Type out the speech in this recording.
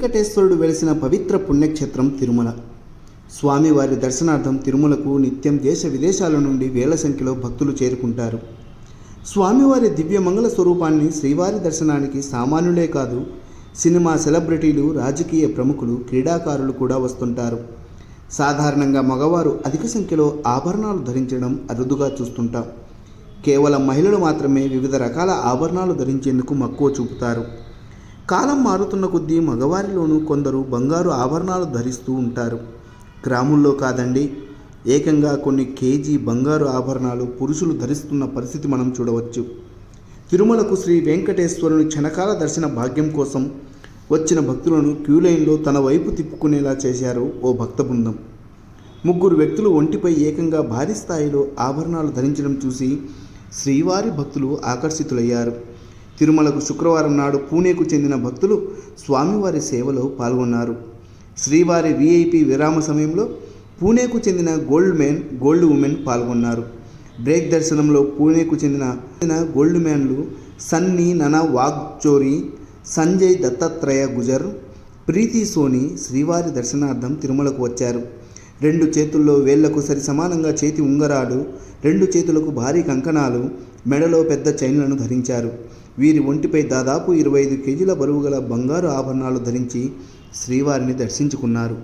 వెంకటేశ్వరుడు వెలిసిన పవిత్ర పుణ్యక్షేత్రం తిరుమల. స్వామివారి దర్శనార్థం తిరుమలకు నిత్యం దేశ విదేశాల నుండి వేల సంఖ్యలో భక్తులు చేరుకుంటారు. స్వామివారి దివ్యమంగళ స్వరూపాన్ని శ్రీవారి దర్శనానికి సామాన్యులే కాదు, సినిమా సెలబ్రిటీలు, రాజకీయ ప్రముఖులు, క్రీడాకారులు కూడా వస్తుంటారు. సాధారణంగా మగవారు అధిక సంఖ్యలో ఆభరణాలు ధరించడం అరుదుగా చూస్తుంటాం. కేవలం మహిళలు మాత్రమే వివిధ రకాల ఆభరణాలు ధరించేందుకు మక్కువ చూపుతారు. కాలం మారుతున్న కొద్దీ మగవారిలోనూ కొందరు బంగారు ఆభరణాలు ధరిస్తూ ఉంటారు. గ్రాముల్లో కాదండి, ఏకంగా కొన్ని కేజీ బంగారు ఆభరణాలు పురుషులు ధరిస్తున్న పరిస్థితి మనం చూడవచ్చు. తిరుమలకు శ్రీ వెంకటేశ్వరుని క్షణకాల దర్శన భాగ్యం కోసం వచ్చిన భక్తులను క్యూలైన్లో తన వైపు తిప్పుకునేలా చేశారు ఓ భక్త బృందం. 3 వ్యక్తులు ఒంటిపై ఏకంగా భారీ స్థాయిలో ఆభరణాలు ధరించడం చూసి శ్రీవారి భక్తులు ఆకర్షితులయ్యారు. తిరుమలకు శుక్రవారం నాడు పూణేకు చెందిన భక్తులు స్వామివారి సేవలో పాల్గొన్నారు. శ్రీవారి విఐపి విరామ సమయంలో పూణేకు చెందిన గోల్డ్ ఉమెన్ పాల్గొన్నారు. బ్రేక్ దర్శనంలో పూణేకు చెందిన గోల్డ్ మ్యాన్లు సన్నీ ననా వాగ్చోరి, సంజయ్ దత్తాత్రేయ గుజర్, ప్రీతి సోని శ్రీవారి దర్శనార్థం తిరుమలకు వచ్చారు. 2 చేతుల్లో వేళ్లకు సరి సమానంగా చేతి ఉంగరాలు, 2 చేతులకు భారీ కంకణాలు, మెడలో పెద్ద చైన్లను ధరించారు. వీరి ఒంటిపై దాదాపు 25 కేజీల బరువు గల బంగారు ఆభరణాలు ధరించి శ్రీవారిని దర్శించుకున్నారు.